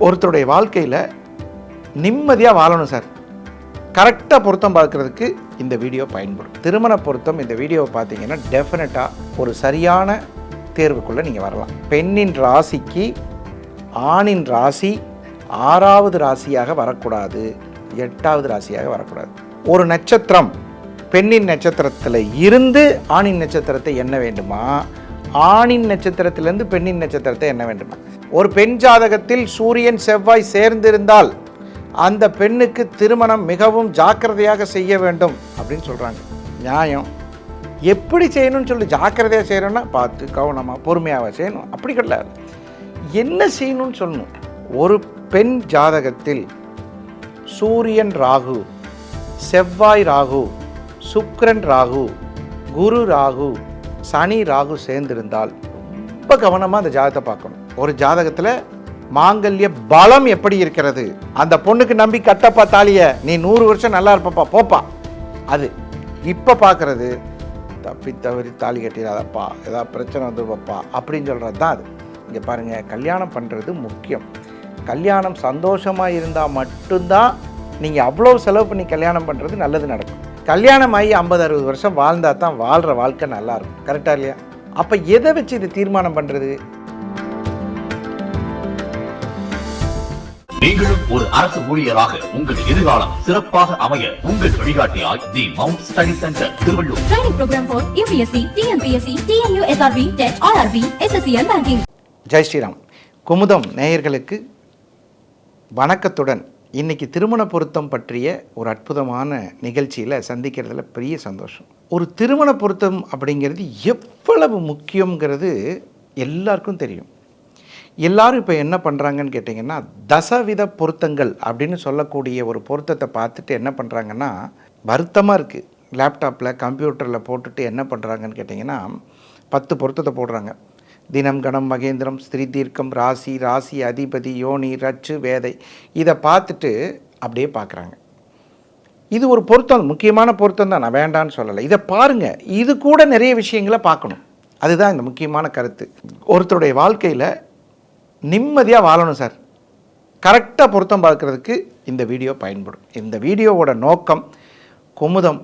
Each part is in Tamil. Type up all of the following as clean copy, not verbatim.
ஒருத்தருடைய வாழ்க்கையில் நிம்மதியாக வாழணும் சார். கரெக்டாக பொருத்தம் பார்க்குறதுக்கு இந்த வீடியோ பயன்படும். திருமண பொருத்தம் இந்த வீடியோவை பார்த்தீங்கன்னா டெஃபினட்டாக ஒரு சரியான தேர்வுக்குள்ளே நீங்கள் வரலாம். பெண்ணின் ராசிக்கு ஆணின் ராசி 6வது ராசியாக வரக்கூடாது, 8வது ராசியாக வரக்கூடாது. ஒரு நட்சத்திரம் பெண்ணின் நட்சத்திரத்தில் இருந்து ஆணின் நட்சத்திரத்தை எண்ண வேண்டுமா, ஆணின் நட்சத்திரத்திலிருந்து பெண்ணின் நட்சத்திரத்தை எண்ண வேண்டுமா? ஒரு பெண் ஜாதகத்தில் சூரியன் செவ்வாய் சேர்ந்திருந்தால் அந்த பெண்ணுக்கு திருமணம் மிகவும் ஜாக்கிரதையாக செய்ய வேண்டும் அப்படின்னு சொல்கிறாங்க. நியாயம். எப்படி செய்யணும்னு சொல்லி ஜாக்கிரதையாக செய்யணும்னா பார்த்து கவனமாக பொறுமையாக செய்யணும், அப்படி கிடையாது. என்ன செய்யணும்னு சொல்லணும். ஒரு பெண் ஜாதகத்தில் சூரியன் ராகு, செவ்வாய் ராகு, சுக்கிரன் ராகு, குரு ராகு, சனி ராகு சேர்ந்திருந்தால் ரொம்ப கவனமாக அந்த ஜாதகத்தை பார்க்கணும். ஒரு ஜாதகத்தில் மாங்கல்ய பலம் எப்படி இருக்கிறது, அந்த பொண்ணுக்கு நம்பி கட்டப்பா தாலியை, நீ 100 வருஷம் நல்லா இருப்பப்பா போப்பா, அது இப்போ பார்க்குறது தப்பி தவறி தாலி கட்டிடாதப்பா, ஏதாவது பிரச்சனை வந்துருப்பா அப்படின்னு சொல்கிறது தான் அது. இங்கே பாருங்கள், கல்யாணம் பண்ணுறது முக்கியம். கல்யாணம் சந்தோஷமாக இருந்தால் மட்டும்தான் நீங்கள் அவ்வளோ செலவு பண்ணி கல்யாணம் பண்ணுறது நல்லது நடக்கும். கல்யாணம் ஆகி 50-60 வருஷம் வாழ்ந்தால் தான் வாழ்கிற வாழ்க்கை நல்லாயிருக்கும். கரெக்டாக இல்லையா? அப்போ எதை வச்சு இது தீர்மானம் பண்ணுறது? நீங்களும் ஒரு அரசு ஊழியராக உங்கள் எதிர்காலம் சிறப்பாக அமைய உங்கள் வழிகாட்டியாய் the Mount study centre Tiruvallur. Training program for UPSC, TNPSC, TNU, SRB, TET, RRB, SSCL banking. Jai Shriram. Kumudam நேயர்களுக்கு வணக்கத்துடன் இன்னைக்கு திருமண பொருத்தம் பற்றிய ஒரு அற்புதமான நிகழ்ச்சியில் சந்திக்கிறதுல பெரிய சந்தோஷம். ஒரு திருமண பொருத்தம் அப்படிங்கிறது எவ்வளவு முக்கியங்கிறது எல்லாருக்கும் தெரியும். எல்லாரும் இப்போ என்ன பண்ணுறாங்கன்னு கேட்டிங்கன்னா, தசவித பொருத்தங்கள் அப்படின்னு சொல்லக்கூடிய ஒரு பொருத்தத்தை பார்த்துட்டு என்ன பண்ணுறாங்கன்னா, வருத்தமாக இருக்குது. லேப்டாப்பில் கம்ப்யூட்டரில் போட்டுட்டு என்ன பண்ணுறாங்கன்னு கேட்டிங்கன்னா 10 பொருத்தத்தை போடுறாங்க. தினம், கணம், மகேந்திரம், ஸ்திரீ தீர்க்கம், ராசி, ராசி அதிபதி, யோனி, ரச்சு, வேதை, இதை பார்த்துட்டு அப்படியே பார்க்குறாங்க. இது ஒரு பொருத்தம், முக்கியமான பொருத்தம் தான், நான் வேண்டான்னு சொல்லலை. இதை பாருங்கள், இது கூட நிறைய விஷயங்களை பார்க்கணும். அதுதான் இந்த முக்கியமான கருத்து. ஒருத்தருடைய வாழ்க்கையில் நிம்மதியாக வாழணும் சார். கரெக்டாக பொருத்தம் பார்க்குறதுக்கு இந்த வீடியோ பயன்படும். இந்த வீடியோவோட நோக்கம் குமுதம்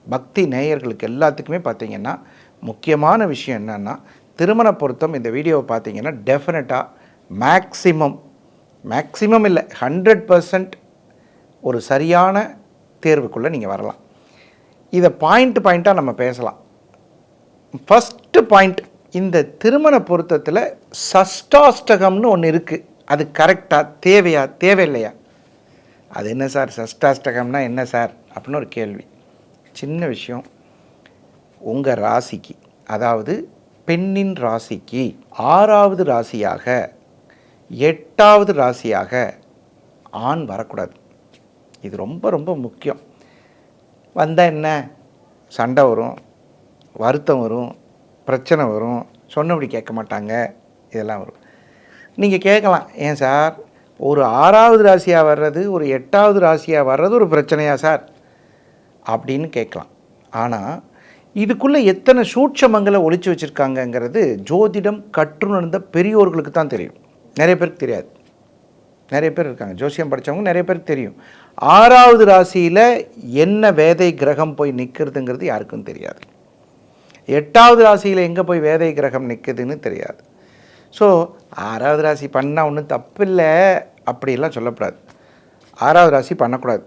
பக்தி நேயர்களுக்கு எல்லாத்துக்குமே பார்த்திங்கன்னா முக்கியமான விஷயம் என்னென்னா, திருமண பொருத்தம் இந்த வீடியோவை பார்த்திங்கன்னா டெஃபினட்டாக மேக்ஸிமம் இல்லை 100% ஒரு சரியான தேர்வுக்குள்ளே நீங்கள் வரலாம். இதை பாயிண்ட்டாக நம்ம பேசலாம். ஃபஸ்ட்டு பாயிண்ட், இந்த திருமண பொருத்தத்தில் சஷ்டாஷ்டகம்னு ஒன்று இருக்குது. அது கரெக்டாக தேவையா தேவையில்லையா? அது என்ன சார் சஷ்டாஷ்டகம்னா என்ன சார் அப்படின்னு ஒரு கேள்வி. சின்ன விஷயம். உங்கள் ராசிக்கு, அதாவது பெண்ணின் ராசிக்கு 6வது ராசியாக 8வது ராசியாக ஆண் வரக்கூடாது. இது ரொம்ப ரொம்ப முக்கியம். வந்தால் என்ன சண்டை வரும், வருத்தம் வரும், பிரச்சனை வரும், சொன்னபடி கேட்க மாட்டாங்க, இதெல்லாம் வரும். நீங்கள் கேட்கலாம், ஏன் சார் ஒரு 6வது ராசியாக வர்றது ஒரு 8வது ராசியாக வர்றது ஒரு பிரச்சனையா சார் அப்படின்னு கேட்கலாம். ஆனால் இதுக்குள்ளே எத்தனை சூட்சமங்களை ஒழிச்சு வச்சுருக்காங்கங்கிறது ஜோதிடம் கற்றுணர்ந்த பெரியோர்களுக்கு தான் தெரியும். நிறைய பேருக்கு தெரியாது. நிறைய பேர் இருக்காங்க, ஜோசியம் படித்தவங்க நிறைய பேருக்கு தெரியும். 6வது ராசியில் என்ன வேதை கிரகம் போய் நிற்கிறதுங்கிறது யாருக்கும் தெரியாது. 8வது ராசியில் எங்கே போய் வேதை கிரகம் நிற்குதுன்னு தெரியாது. ஸோ 6வது ராசி பண்ணால் ஒன்றும் தப்பில்லை அப்படிலாம் சொல்லக்கூடாது. 6வது ராசி பண்ணக்கூடாது,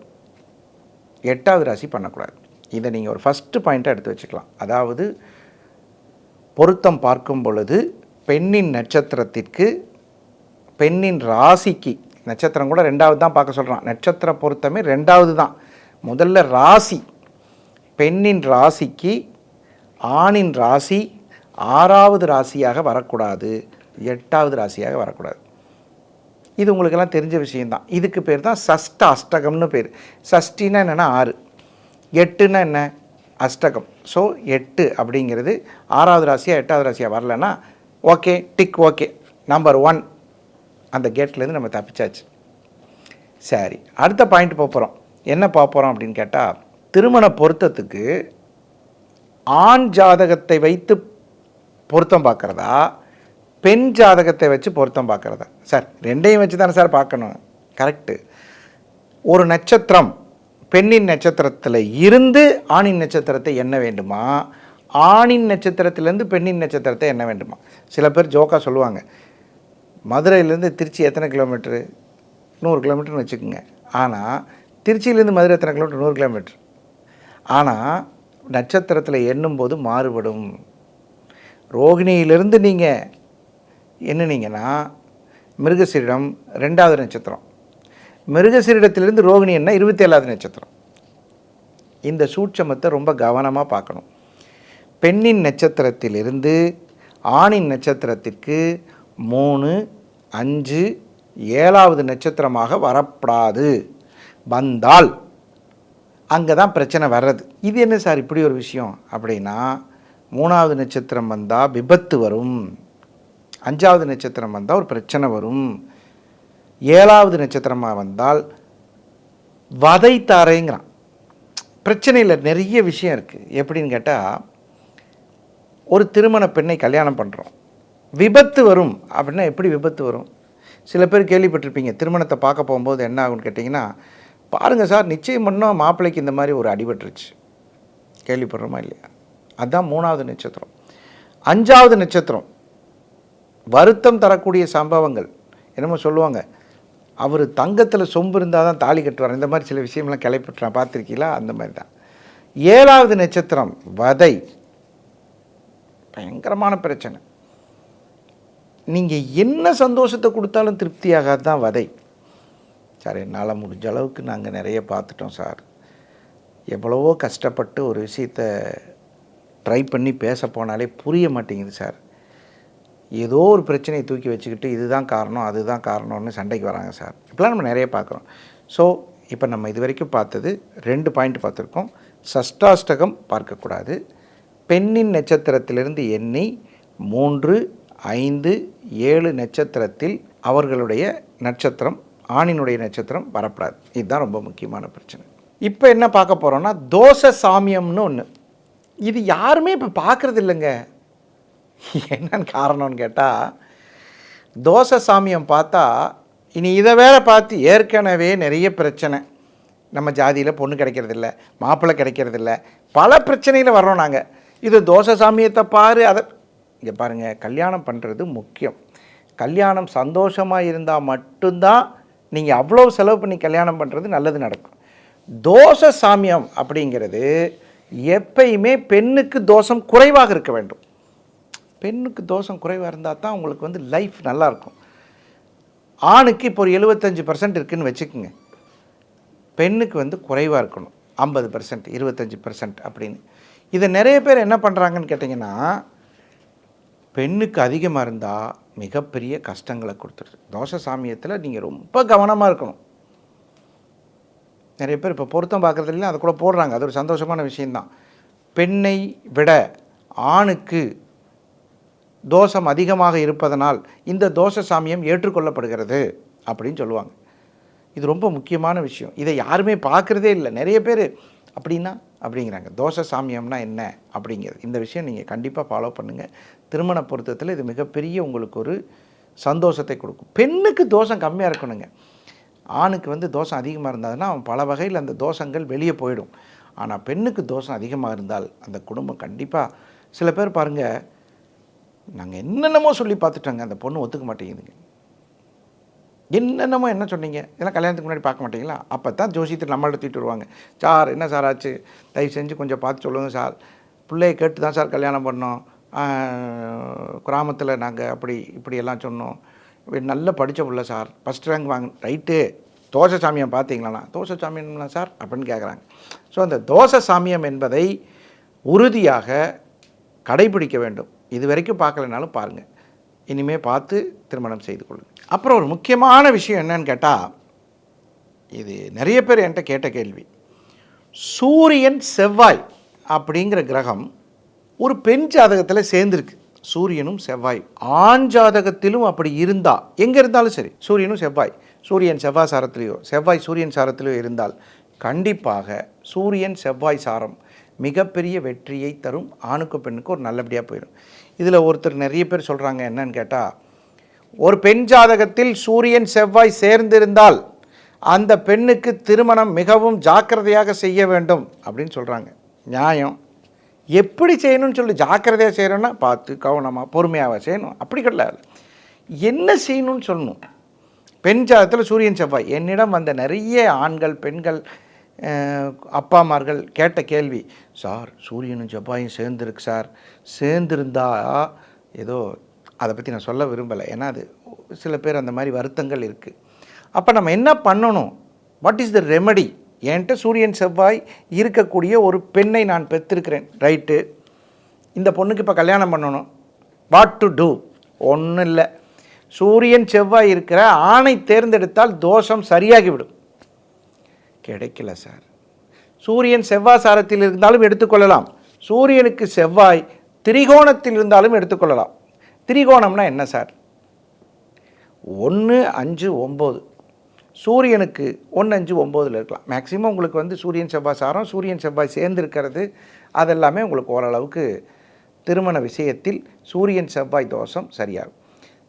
8வது ராசி பண்ணக்கூடாது. இதை நீங்கள் ஒரு ஃபஸ்ட்டு பாயிண்ட்டாக எடுத்து வச்சுக்கலாம். அதாவது பொருத்தம் பார்க்கும் பொழுது பெண்ணின் நட்சத்திரத்திற்கு, பெண்ணின் ராசிக்கு, நட்சத்திரம் கூட 2வது தான் பார்க்க சொல்கிறான். நட்சத்திர பொருத்தமே 2வது தான். முதல்ல ராசி, பெண்ணின் ராசிக்கு ஆணின் ராசி 6வது ராசியாக வரக்கூடாது, 8வது ராசியாக வரக்கூடாது. இது உங்களுக்கெல்லாம் தெரிஞ்ச விஷயந்தான். இதுக்கு பேர் தான் சஷ்ட அஷ்டகம்னு பேர். சஷ்டின்னா என்னென்னா 6, 8ன்னா என்ன அஷ்டகம். ஸோ 8 அப்படிங்கிறது 6வது ராசியாக 8வது ராசியாக வரலன்னா ஓகே, டிக், ஓகே, நம்பர் 1 அந்த கேட்லேருந்து நம்ம தப்பிச்சாச்சு. சரி, அடுத்த பாயிண்ட் போகிறோம். என்ன பார்ப்போம் அப்படின்னு கேட்டால், திருமண பொருத்தத்துக்கு ஆண் ஜாதகத்தை வைத்து பொருத்தம் பார்க்குறதா, பெண் ஜாதகத்தை வச்சு பொருத்தம் பார்க்குறதா சார்? ரெண்டையும் வச்சு தானே சார் பார்க்கணும். கரெக்டு. ஒரு நட்சத்திரம் பெண்ணின் நட்சத்திரத்தில் இருந்து ஆணின் நட்சத்திரத்தை எண்ண வேண்டுமா, ஆணின் நட்சத்திரத்திலேருந்து பெண்ணின் நட்சத்திரத்தை எண்ண வேண்டுமா? சில பேர் ஜோக்காக சொல்லுவாங்க, மதுரையிலேருந்து திருச்சி எத்தனை கிலோமீட்ரு? 100 கிலோமீட்டர்னு வச்சுக்கோங்க. ஆனால் திருச்சியிலேருந்து மதுரை எத்தனை கிலோமீட்டர்? 100 கிலோமீட்டர். ஆனால் நட்சத்திரத்தில் எண்ணும்போது மாறுபடும். ரோகிணியிலிருந்து நீங்கள் எண்ணினீங்கன்னா மிருகசீரிடம் 2வது நட்சத்திரம், மிருகசீரிடத்திலிருந்து ரோகிணி என்ன 27வது நட்சத்திரம். இந்த சூட்சமத்தை ரொம்ப கவனமாக பார்க்கணும். பெண்ணின் நட்சத்திரத்திலிருந்து ஆணின் நட்சத்திரத்திற்கு 3, 5, 7வது நட்சத்திரமாக வரப்படாது. வந்தால் அங்கே தான் பிரச்சனை வர்றது. இது என்ன சார் இப்படி ஒரு விஷயம் அப்படின்னா, 3வது நட்சத்திரம் வந்தால் விபத்து வரும், 5வது நட்சத்திரம் வந்தால் ஒரு பிரச்சனை வரும், 7வது நட்சத்திரமாக வந்தால் வதைத்தாரைங்கிறான். பிரச்சனையில் நிறைய விஷயம் இருக்குது. எப்படின்னு கேட்டால், ஒரு திருமண பெண்ணை கல்யாணம் பண்ணுறோம், விபத்து வரும் அப்படின்னா எப்படி விபத்து வரும்? சில பேர் கேள்விப்பட்டிருப்பீங்க, திருமணத்தை பார்க்க போகும்போது என்ன ஆகும்னு கேட்டிங்கன்னா, பாருங்கள் சார் நிச்சயம் பண்ணோம் மாப்பிள்ளைக்கு இந்த மாதிரி ஒரு அடிபட்டுருச்சு, கேள்விப்படுறோமா இல்லையா? அதுதான் 3வது நட்சத்திரம். 5வது நட்சத்திரம் வருத்தம் தரக்கூடிய சம்பவங்கள். என்னமோ சொல்லுவாங்க, அவர் தங்கத்தில் சொம்பு இருந்தால் தான் தாலி கட்டுவார், இந்த மாதிரி சில விஷயம்லாம் கிளைப்பட்டு பார்த்துருக்கீங்களா? அந்த மாதிரி தான். 7வது நட்சத்திரம் வதை, பயங்கரமான பிரச்சனை. நீங்கள் என்ன சந்தோஷத்தை கொடுத்தாலும் திருப்தியாகாது தான் வதை. சார் என்னால் முடிஞ்ச அளவுக்கு நாங்கள் நிறைய பார்த்துட்டோம் சார், எவ்வளவோ கஷ்டப்பட்டு ஒரு விஷயத்தை ட்ரை பண்ணி பேச போனாலே புரிய மாட்டேங்குது சார், ஏதோ ஒரு பிரச்சனையை தூக்கி வச்சுக்கிட்டு இதுதான் காரணம் அதுதான் காரணம்னு சண்டைக்கு வராங்க சார். இப்போலாம் நம்ம நிறைய பார்க்குறோம். ஸோ இப்போ நம்ம இது வரைக்கும் பார்த்தது 2 பாயிண்ட் பார்த்துருக்கோம். சஷ்டாஷ்டகம் பார்க்கக்கூடாது. பெண்ணின் நட்சத்திரத்திலிருந்து எண்ணி 3, 5, 7 நட்சத்திரத்தில் அவர்களுடைய நட்சத்திரம் ஆணினுடைய நட்சத்திரம் வரப்படாது. இதுதான் ரொம்ப முக்கியமான பிரச்சனை. இப்போ என்ன பார்க்க போகிறோன்னா, தோஷ சாமியம்னு ஒன்று. இது யாருமே இப்போ பார்க்குறது இல்லைங்க. என்னன்னு காரணம்னு கேட்டால், தோஷ சாமியம் பார்த்தா இனி இதை வேற பார்த்து ஏற்கனவே நிறைய பிரச்சனை. நம்ம ஜாதியில் பொண்ணு கிடைக்கிறதில்ல, மாப்பிள்ளை கிடைக்கிறதில்ல, பல பிரச்சனையில் வர்றோம் நாங்கள். இது தோஷ சாமியத்தை பாரு, அதை இங்கே பாருங்கள். கல்யாணம் பண்ணுறது முக்கியம். கல்யாணம் சந்தோஷமாக இருந்தால் மட்டும்தான் நீங்கள் அவ்வளோ செலவு பண்ணி கல்யாணம் பண்ணுறது நல்லது நடக்கும். தோஷ சாமியம் அப்படிங்கிறது எப்பயுமே பெண்ணுக்கு தோஷம் குறைவாக இருக்க வேண்டும். பெண்ணுக்கு தோஷம் குறைவாக இருந்தால் தான் உங்களுக்கு வந்து லைஃப் நல்லாயிருக்கும். ஆணுக்கு இப்போ ஒரு 75% இருக்குதுன்னு வச்சுக்கோங்க, பெண்ணுக்கு வந்து குறைவாக இருக்கணும் 50%, 25% அப்படின்னு. இதை நிறைய பேர் என்ன பண்ணுறாங்கன்னு கேட்டிங்கன்னா, பெண்ணுக்கு அதிகமாக இருந்தால் மிகப்பெரிய கஷ்டங்களை கொடுத்துருது. தோஷ சாமியத்தில் நீங்கள் ரொம்ப கவனமாக இருக்கணும். நிறைய பேர் இப்போ பொருத்தம் பார்க்குறதுல அதை கூட போடுறாங்க, அது ஒரு சந்தோஷமான விஷயந்தான். பெண்ணை விட ஆணுக்கு தோஷம் அதிகமாக இருப்பதனால் இந்த தோஷ சாமியம் ஏற்றுக்கொள்ளப்படுகிறது அப்படின்னு சொல்லுவாங்க. இது ரொம்ப முக்கியமான விஷயம். இதை யாருமே பார்க்குறதே இல்லை. நிறைய பேர் அப்படின்னா அப்படிங்கிறாங்க. தோஷ சாமியம்னா என்ன அப்படிங்கிறது, இந்த விஷயம் நீங்கள் கண்டிப்பாக ஃபாலோ பண்ணுங்கள். திருமண பொருத்தத்தில் இது மிகப்பெரிய உங்களுக்கு ஒரு சந்தோஷத்தை கொடுக்கும். பெண்ணுக்கு தோஷம் கம்மியாக இருக்கணுங்க. ஆணுக்கு வந்து தோஷம் அதிகமாக இருந்ததுன்னா அவன் பல வகையில் அந்த தோஷங்கள் வெளியே போயிடும். ஆனால் பெண்ணுக்கு தோஷம் அதிகமாக இருந்தால் அந்த குடும்பம் கண்டிப்பாக, சில பேர் பாருங்கள், நாங்கள் என்னென்னமோ சொல்லி பார்த்துட்டாங்க, அந்த பொண்ணு ஒத்துக்க மாட்டேங்குதுங்க. என்னென்னமோ என்ன சொன்னீங்க, இதெல்லாம் கல்யாணத்துக்கு முன்னாடி பார்க்க மாட்டீங்களா? அப்போ தான் ஜோசியத்தில் நம்மள்ட்ட தூக்கிட்டு வருவாங்க. சார் என்ன சார் ஆச்சு, தயவு செஞ்சு கொஞ்சம் பார்த்து சொல்லுங்கள் சார், பிள்ளையை கேட்டு தான் சார் கல்யாணம் பண்ணோம், கிராமத்தில் நாங்கள் அப்படி இப்படியெல்லாம் சொன்னோம், நல்ல படித்த பிள்ளை சார், ஃபஸ்ட் ரேங்க் வாங்க. ரைட்டு, தோஷ சாமியம் பார்த்தீங்களாண்ணா? தோஷ சாமியம்லாம் சார் அப்படின்னு கேட்குறாங்க. ஸோ அந்த தோஷ சாமியம் என்பதை உறுதியாக கடைபிடிக்க வேண்டும். இது வரைக்கும் பார்க்கலனாலும் பாருங்கள், இனிமேல் பார்த்து திருமணம் செய்து கொள்ளுங்கள். அப்புறம் ஒரு முக்கியமான விஷயம் என்னன்னு கேட்டால், இது நிறைய பேர் என்கிட்ட கேட்ட கேள்வி. சூரியன் செவ்வாய் அப்படிங்கிற கிரகம் ஒரு பெண் ஜாதகத்தில் சேர்ந்துருக்கு. சூரியனும் செவ்வாய் ஆண் ஜாதகத்திலும் அப்படி இருந்தால், எங்கே இருந்தாலும் சரி, சூரியனும் செவ்வாய், சூரியன் செவ்வாய் சாரத்திலேயோ செவ்வாய் சூரியன் சாரத்திலேயோ இருந்தால் கண்டிப்பாக சூரியன் செவ்வாய் சாரம் மிகப்பெரிய வெற்றியை தரும். ஆணுக்கும் பெண்ணுக்கும் ஒரு நல்லபடியாக போயிடும். இதில் ஒருத்தர் நிறைய பேர் சொல்கிறாங்க என்னன்னு கேட்டால், ஒரு பெண் ஜாதகத்தில் சூரியன் செவ்வாய் சேர்ந்திருந்தால் அந்த பெண்ணுக்கு திருமணம் மிகவும் ஜாக்கிரதையாக செய்ய வேண்டும் அப்படின்னு சொல்கிறாங்க. நியாயம். எப்படி செய்யணும்னு சொல்லி ஜாக்கிரதையாக செய்யணும்னா பார்த்து கவனமாக பொறுமையாக செய்யணும். அப்படி கிடையாது, என்ன செய்யணும்னு சொல்லணும். பெண் ஜாதகத்தில் சூரியன் செவ்வாய், என்னிடம் வந்த நிறைய ஆண்கள் பெண்கள் அப்பாமார்கள் கேட்ட கேள்வி, சார் சூரியனும் செவ்வாயும் சேர்ந்துருக்கு சார், சேர்ந்துருந்தா ஏதோ அதை பற்றி நான் சொல்ல விரும்பலை, ஏன்னா அது சில பேர் அந்த மாதிரி வருத்தங்கள் இருக்குது. அப்போ நம்ம என்ன பண்ணணும், வாட் இஸ் த ரெமடி? என்கிட்ட சூரியன் செவ்வாய் இருக்கக்கூடிய ஒரு பெண்ணை நான் பெற்றிருக்கிறேன், ரைட்டு. இந்த பொண்ணுக்கு இப்போ கல்யாணம் பண்ணணும், வாட் டு டூ? ஒன்றும் இல்லை, சூரியன் செவ்வாய் இருக்கிற ஆணை தேர்ந்தெடுத்தால் தோஷம் சரியாகிவிடும். கிடைக்கல சார், சூரியன் செவ்வாய் சாரத்தில் இருந்தாலும் எடுத்துக்கொள்ளலாம், சூரியனுக்கு செவ்வாய் திரிகோணத்தில் இருந்தாலும் எடுத்துக்கொள்ளலாம். திரிகோணம்னா என்ன சார்? 1, 5, 9. சூரியனுக்கு 1, 5, 9 இருக்கலாம். மேக்ஸிமம் உங்களுக்கு வந்து சூரியன் செவ்வாய் சாரம், சூரியன் செவ்வாய் சேர்ந்துருக்கிறது, அதெல்லாமே உங்களுக்கு ஓரளவுக்கு திருமண விஷயத்தில் சூரியன் செவ்வாய் தோஷம் சரியாகும்.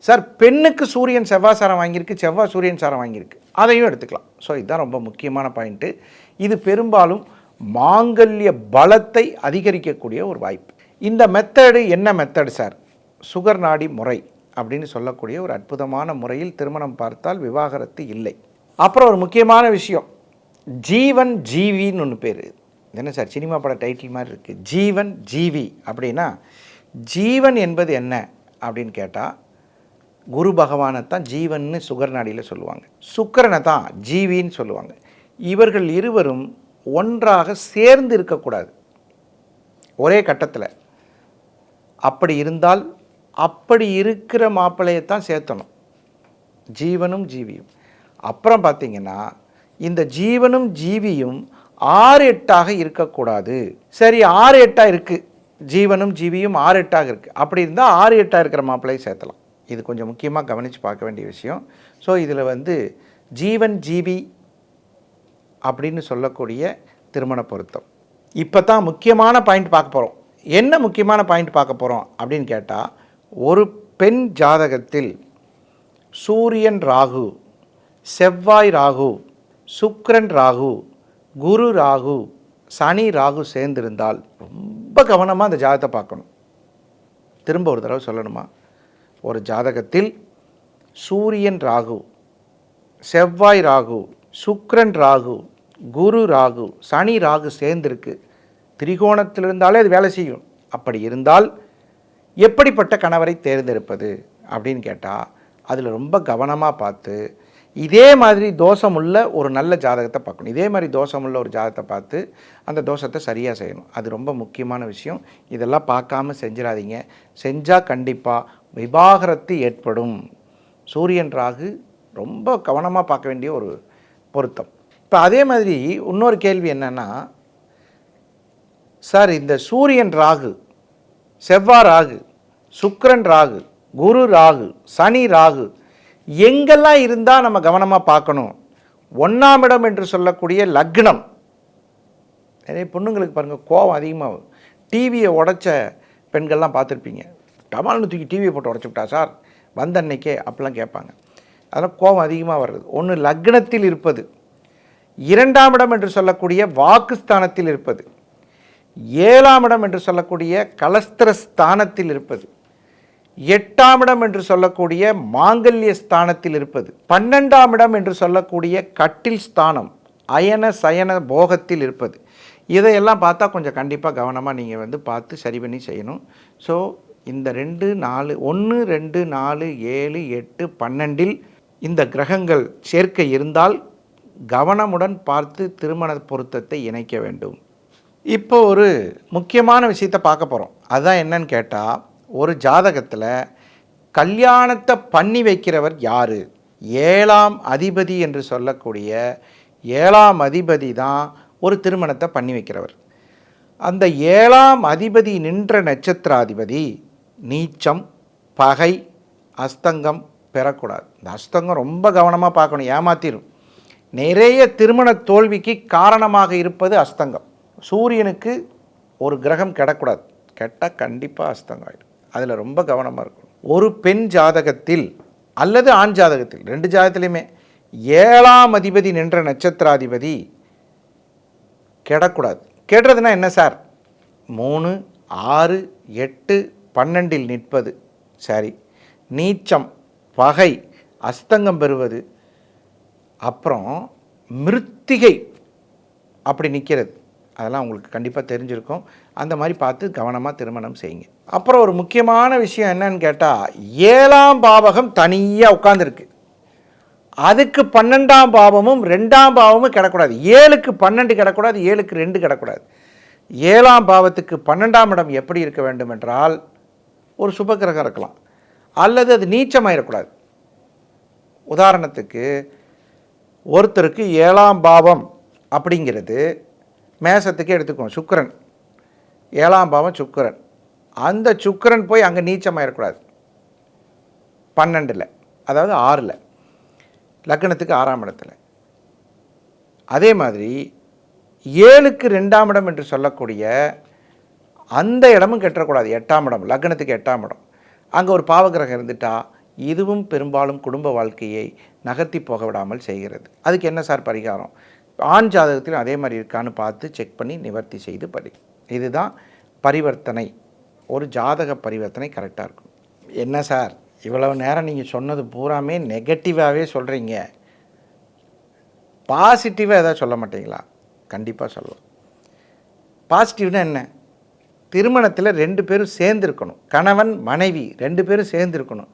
சார் பெண்ணுக்கு சூரியன் செவ்வாய் சாரம் வாங்கியிருக்கு, செவ்வாய் சூரியன் சாரம் வாங்கியிருக்கு, அதையும் எடுத்துக்கலாம். ஸோ இதுதான் ரொம்ப முக்கியமான பாயிண்ட்டு. இது பெரும்பாலும் மாங்கல்ய பலத்தை அதிகரிக்கக்கூடிய ஒரு வாய்ப்பு. இந்த மெத்தடு என்ன மெத்தடு சார்? சுகர் நாடி முறை அப்படின்னு சொல்லக்கூடிய ஒரு அற்புதமான முறையில் திருமணம் பார்த்தால் விவாகரத்து இல்லை. அப்புறம் ஒரு முக்கியமான விஷயம், ஜீவன் ஜீவின்னு ஒன்று பேர். என்ன சார் சினிமா பட டைட்டில் மாதிரி இருக்குது, ஜீவன் ஜீவி அப்படின்னா ஜீவன் என்பது என்ன அப்படின்னு கேட்டால், குரு பகவானை தான் ஜீவன்னு சுகர் நாடியில் சொல்லுவாங்க, சுக்கிரனை தான் ஜீவின்னு சொல்லுவாங்க. இவர்கள் இருவரும் ஒன்றாக சேர்ந்து இருக்கக்கூடாது ஒரே கட்டத்தில். அப்படி இருந்தால் அப்படி இருக்கிற மாப்பிள்ளையத்தான் சேர்த்தணும், ஜீவனும் ஜீவியும். அப்புறம் பார்த்திங்கன்னா இந்த ஜீவனும் ஜீவியும் 6, 8 இருக்கக்கூடாது. சரி 6, 8 இருக்குது, ஜீவனும் ஜீவியும் 6, 8 இருக்குது. அப்படி இருந்தால் 6, 8 இருக்கிற மாப்பிள்ளையை சேர்த்தலாம். இது கொஞ்சம் முக்கியமாக கவனித்து பார்க்க வேண்டிய விஷயம். ஸோ இதில் வந்து ஜீவன் ஜீவி அப்படின்னு சொல்லக்கூடிய திருமண பொருத்தம். இப்போ தான் முக்கியமான பாயிண்ட் பார்க்க போகிறோம். என்ன முக்கியமான பாயிண்ட் பார்க்க போகிறோம் அப்படின்னு கேட்டால், ஒரு பெண் ஜாதகத்தில் சூரியன் ராகு, செவ்வாய் ராகு, சுக்கிரன் ராகு, குரு ராகு, சனி ராகு சேர்ந்திருந்தால் ரொம்ப கவனமாக அந்த ஜாதகத்தை பார்க்கணும். திரும்ப ஒரு தடவை சொல்லணுமா, ஒரு ஜாதகத்தில் சூரியன் ராகு, செவ்வாய் ராகு, சுக்கிரன் ராகு, குரு ராகு, சனி ராகு சேர்ந்திருக்கு, திரிகோணத்தில் இருந்தாலே அது வேலை செய்யும். அப்படி இருந்தால் எப்படிப்பட்ட கணவரை தேர்ந்தெடுப்பது அப்படின்னு கேட்டால், அதில் ரொம்ப கவனமாக பார்த்து, இதே மாதிரி தோஷமுள்ள ஒரு நல்ல ஜாதகத்தை பார்க்கணும். இதே மாதிரி தோஷமுள்ள ஒரு ஜாதகத்தை பார்த்து அந்த தோஷத்தை சரியாக செய்யணும். அது ரொம்ப முக்கியமான விஷயம். இதெல்லாம் பார்க்காம செஞ்சிடாதீங்க. செஞ்சால் கண்டிப்பாக விவாகரத்து ஏற்படும். சூரியன் ராகு ரொம்ப கவனமாக பார்க்க வேண்டிய ஒரு பொருத்தம். இப்போ அதே மாதிரி இன்னொரு கேள்வி என்னென்னா, சார் இந்த சூரியன் ராகு, செவ்வாய் ராகு, சுக்கிரன் ராகு, குரு ராகு, சனி ராகு எங்கெல்லாம் இருந்தால் நம்ம கவனமாக பார்க்கணும்? 1ஆம் இடம் என்று சொல்லக்கூடிய லக்னம். நிறைய பொண்ணுங்களுக்கு பாருங்கள் கோபம் அதிகமாகும். டிவியை உடைச்ச பெண்கள்லாம் பார்த்துருப்பீங்க, டமால்னு தூக்கி டிவியை போட்டு உடச்சி விட்டா சார் வந்த அன்னைக்கே அப்படிலாம் கேட்பாங்க. அதனால் கோபம் அதிகமாக வர்றது. ஒன்று லக்னத்தில் இருப்பது, 2ஆம் இடம் என்று சொல்லக்கூடிய வாக்குஸ்தானத்தில் இருப்பது, 7ஆம் இடம் என்று சொல்லக்கூடிய கலஸ்திர ஸ்தானத்தில் இருப்பது, 8ஆம் இடம் என்று சொல்லக்கூடிய மாங்கல்ய ஸ்தானத்தில் இருப்பது, 12ஆம் இடம் என்று சொல்லக்கூடிய கட்டில் ஸ்தானம் அயன சயன போகத்தில் இருப்பது. இதையெல்லாம் பார்த்தா கொஞ்சம் கண்டிப்பாக கவனமாக நீங்கள் வந்து பார்த்து சரி பண்ணி செய்யணும். ஸோ இந்த 2, 4, 1, 2, 4, 7, 8, 12 இந்த கிரகங்கள் சேர்க்கை இருந்தால் கவனமுடன் பார்த்து திருமண பொருத்தத்தை இணைக்க வேண்டும். இப்போ ஒரு முக்கியமான விஷயத்தை பார்க்க போகிறோம். அதுதான் என்னன்னு கேட்டால், ஒரு ஜாதகத்தில் கல்யாணத்தை பண்ணி வைக்கிறவர் யார்? 7ஆம் அதிபதி என்று சொல்லக்கூடிய 7ஆம் அதிபதி தான் ஒரு திருமணத்தை பண்ணி வைக்கிறவர். அந்த 7ஆம் அதிபதி நின்ற நட்சத்திராதிபதி நீச்சம், பகை, அஸ்தங்கம் பெறக்கூடாது. இந்த அஸ்தங்கம் ரொம்ப கவனமாக பார்க்கணும், ஏமாத்திரும். நிறைய திருமண தோல்விக்கு காரணமாக இருப்பது அஸ்தங்கம். சூரியனுக்கு ஒரு கிரகம் கெடக்கூடாது. கெட்டால் கண்டிப்பாக அஸ்தங்கம் ஆகிடும். அதில் ரொம்ப கவனமாக இருக்கணும். ஒரு பெண் ஜாதகத்தில் அல்லது ஆண் ஜாதகத்தில் 2 ஜாதகத்திலையுமே 7ஆம் அதிபதி நின்ற நட்சத்திராதிபதி கெடக்கூடாது. கெடுறதுனா என்ன சார்? 3, 6, 8, 12 நிற்பது சரி, நீச்சம், பகை, அஸ்தங்கம் பெறுவது, அப்புறம் மிருத்திகை அப்படி நிற்கிறது, அதெல்லாம் உங்களுக்கு கண்டிப்பாக தெரிஞ்சிருக்கும். அந்த மாதிரி பார்த்து கவனமாக திருமணம் செய்யுங்க. அப்புறம் ஒரு முக்கியமான விஷயம் என்னன்னு கேட்டால், 7ஆம் பாவகம் தனியாக உட்காந்துருக்கு, அதுக்கு 12ஆம் பாவமும் 2ஆம் பாவமும் கிடக்கூடாது. 7க்கு 12 கிடக்கூடாது, 7க்கு 2 கிடக்கூடாது. 7ஆம் பாவத்துக்கு 12ஆம் இடம் எப்படி இருக்க வேண்டும் என்றால், ஒரு சுபகிரகம் இருக்கலாம், அல்லது அது நீச்சமாயிடக்கூடாது. உதாரணத்துக்கு ஒருத்தருக்கு 7ஆம் பாவம் அப்படிங்கிறது மேசத்துக்கு எடுத்துக்குவோம், சுக்கிரன், 7ஆம் பாவம் சுக்கிரன், அந்த சுக்கிரன் போய் அங்கே நீச்சமாயிடக்கூடாது 12ல், அதாவது 6ல், லக்னத்துக்கு 6ஆம் இடத்துல. அதே மாதிரி 7க்கு 2ஆம் இடம் என்று சொல்லக்கூடிய அந்த இடமும் கெட்டக்கூடாது, 8ஆம் இடம், லக்னத்துக்கு 8ஆம் இடம். அங்கே ஒரு பாவகிரகம் இருந்துட்டால் இதுவும் பெரும்பாலும் குடும்ப வாழ்க்கையை நகர்த்தி போக விடாமல் செய்கிறது. அதுக்கு என்ன சார் பரிகாரம்? ஆண் ஜாதகத்திலும் அதே மாதிரி இருக்கான்னு பார்த்து செக் பண்ணி நிவர்த்தி செய்து படி. இதுதான் பரிவர்த்தனை. ஒரு ஜாதக பரிவர்த்தனை கரெக்டாக இருக்கும். என்ன சார் இவ்வளவு நேரம் நீங்கள் சொன்னது பூராமே நெகட்டிவாகவே சொல்கிறீங்க, பாசிட்டிவாக எதாவது சொல்ல மாட்டீங்களா? கண்டிப்பாக சொல்லலாம். பாசிட்டிவ்னா என்ன? திருமணத்தில் 2 பேரும் சேர்ந்துருக்கணும், கணவன் மனைவி 2 பேரும் சேர்ந்துருக்கணும்.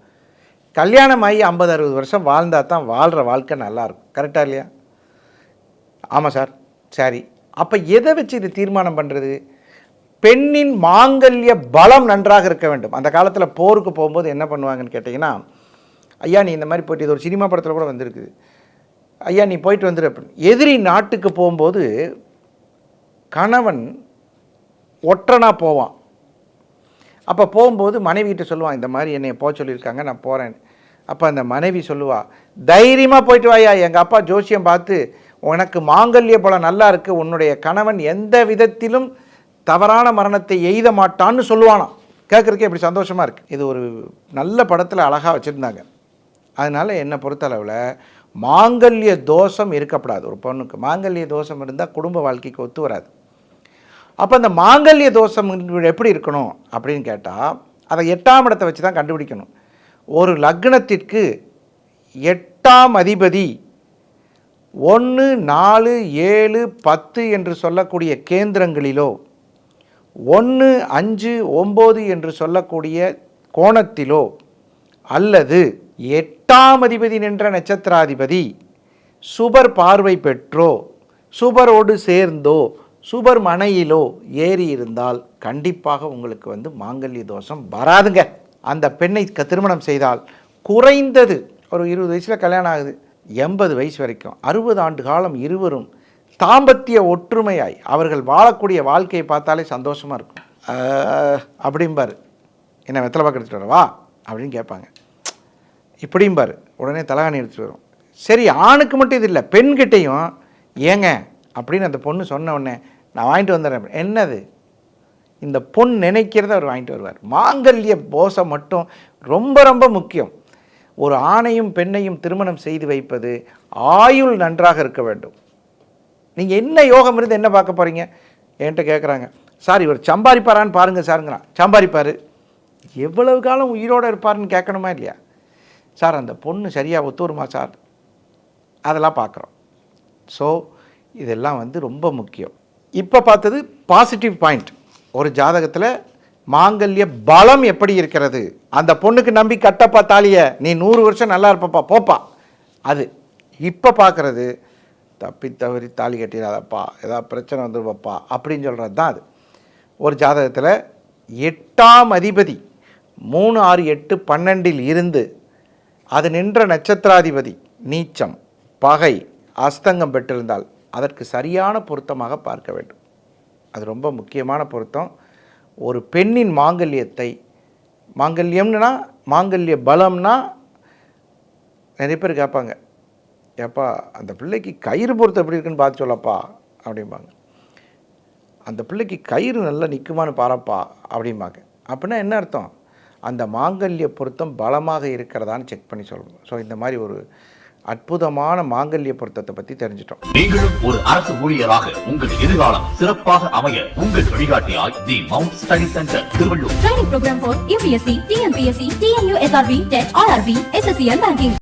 கல்யாணம் ஆகி 50-60 வருஷம் வாழ்ந்தால் தான் வாழ்கிற வாழ்க்கை நல்லாயிருக்கும். கரெக்டாக இல்லையா? ஆமாம் சார். சரி, அப்போ எதை வச்சு இது தீர்மானம் பண்ணுறது? பெண்ணின் மாங்கல்ய பலம் நன்றாக இருக்க வேண்டும். அந்த காலத்தில் போருக்கு போகும்போது என்ன பண்ணுவாங்கன்னு கேட்டிங்கன்னா, ஐயா நீ இந்த மாதிரி போய்ட்டு, இது ஒரு சினிமா படத்தில் கூட வந்திருக்குது, ஐயா நீ போயிட்டு வந்துடு அப்படின்னு. எதிரி நாட்டுக்கு போகும்போது கணவன் ஒற்றனா போவான். அப்போ போகும்போது மனைவிகிட்ட சொல்லுவான், இந்த மாதிரி என்னை போக சொல்லியிருக்காங்க நான் போகிறேன். அப்போ அந்த மனைவி சொல்லுவா, தைரியமாக போயிட்டு வாயா, எங்கள் அப்பா ஜோசியம் பார்த்து உனக்கு மாங்கல்ய பலம் நல்லா இருக்குது, உன்னுடைய கணவன் எந்த விதத்திலும் தவறான மரணத்தை எய்த மாட்டான்னு சொல்லுவானாம். கேட்குறதுக்கே இப்படி சந்தோஷமாக இருக்குது. இது ஒரு நல்ல படத்தில் அழகாக வச்சுருந்தாங்க. அதனால் என்னை பொறுத்தளவில் மாங்கல்ய தோஷம் இருக்கப்படாது. ஒரு பொண்ணுக்கு மாங்கல்ய தோஷம் இருந்தால் குடும்ப வாழ்க்கைக்கு ஒத்து வராது. அப்போ அந்த மாங்கல்ய தோஷம் எப்படி இருக்கணும் அப்படின்னு கேட்டால், அதை 8ஆம் இடத்தை வச்சு தான் கண்டுபிடிக்கணும். ஒரு லக்னத்திற்கு 8ஆம் அதிபதி 1, 4, 7, 10 என்று சொல்லக்கூடிய கேந்திரங்களிலோ, 1, 5, 9 என்று சொல்லக்கூடிய கோணத்திலோ, அல்லது 8ஆம் அதிபதி நின்ற நட்சத்திராதிபதி சுபர் பார்வை பெற்றோ, சுபரோடு சேர்ந்தோ, சுபர் மனையிலோ ஏறி இருந்தால் கண்டிப்பாக உங்களுக்கு மாங்கல்ய தோஷம் வராதுங்க. அந்த பெண்ணை திருமணம் செய்தால் குறைந்தது ஒரு 20 வயசில் கல்யாணம் ஆகுது, 80 வயசு வரைக்கும் 60 ஆண்டு காலம் இருவரும் தாம்பத்திய ஒற்றுமையாய் அவர்கள் வாழக்கூடிய வாழ்க்கையை பார்த்தாலே சந்தோஷமாக இருக்கும். அப்படிம்பார், என்ன வெத்தலை பாக்கு எடுத்துகிட்டு வரவா அப்படின்னு கேட்பாங்க, இப்படிம்பார், உடனே தலகாணி எடுத்துகிட்டு வரும். சரி, ஆணுக்கு மட்டும் இது இல்லை, பெண்கிட்டையும் ஏங்க அப்படின்னு அந்த பொண்ணு சொன்ன உடனே நான் வாங்கிட்டு வந்துடுறேன். என்னது? இந்த பொண்ணு நினைக்கிறத அவர் வாங்கிட்டு வருவார். மாங்கல்ய தோஷம் மட்டும் ரொம்ப ரொம்ப முக்கியம். ஒரு ஆணையும் பெண்ணையும் திருமணம் செய்து வைப்பது ஆயுள் நன்றாக இருக்க வேண்டும். நீங்கள் என்ன யோகம் இருந்து என்ன பார்க்க போகிறீங்க? என்கிட்ட கேட்குறாங்க, சார் இவர் சம்பாதிப்பாரான்னு பாருங்கள் சாருங்கிறான். சம்பாதிப்பார், எவ்வளவு காலம் உயிரோடு இருப்பார்னு கேட்கணுமா இல்லையா? சார் அந்த பொண்ணு சரியாக ஒத்து வருமா சார்? அதெல்லாம் பார்க்குறோம். ஸோ இதெல்லாம் ரொம்ப முக்கியம். இப்போ பார்த்தது பாசிட்டிவ் பாயிண்ட். ஒரு ஜாதகத்தில் மாங்கல்ய பலம் எப்படி இருக்கிறது, அந்த பொண்ணுக்கு நம்பி கட்டப்பா தாலியை, நீ 100 வருஷம் நல்லா இருப்பப்பா போப்பா. அது இப்போ பார்க்குறது தப்பி தவறி தாலி கட்டிடாதப்பா, ஏதாவது பிரச்சனை வந்துருப்பா அப்படின்னு சொல்கிறது தான் அது. ஒரு ஜாதகத்தில் 8ஆம் அதிபதி 3, 6, 8, 12 இருந்து அது நின்ற நட்சத்திராதிபதி நீச்சம், பகை, அஸ்தங்கம் பெற்றிருந்தால் அதற்கு சரியான பொருத்தமாக பார்க்க வேண்டும். அது ரொம்ப முக்கியமான பொருத்தம். ஒரு பெண்ணின் மாங்கல்யத்தை, மாங்கல்யம்னா மாங்கல்ய பலம்னா நிறைய பேர் கேட்பாங்க, ஏப்பா அந்த பிள்ளைக்கு கயிறு பொருத்தம் எப்படி இருக்குன்னு பார்த்து சொல்லப்பா அப்படிம்பாங்க. அந்த பிள்ளைக்கு கயிறு நல்லா நிற்குமான்னு பாரப்பா அப்படிம்பாங்க. அப்படின்னா என்ன அர்த்தம்? அந்த மாங்கல்ய பொருத்தம் பலமாக இருக்கிறதான்னு செக் பண்ணி சொல்லணும். ஸோ இந்த மாதிரி ஒரு அற்புதமான மாங்கல்ய பொருத்தத்தை பற்றி தெரிஞ்சிட்டோம். நீங்களும் ஒரு அரசு ஊழியராக உங்கள் எதிர்காலம் சிறப்பாக அமைய உங்கள் வழிகாட்டியாய் the Mount study centre Tiruvallur. Training program for UPSC, TNPSC, TNU, SRB, TET, RRB, SSC and Banking.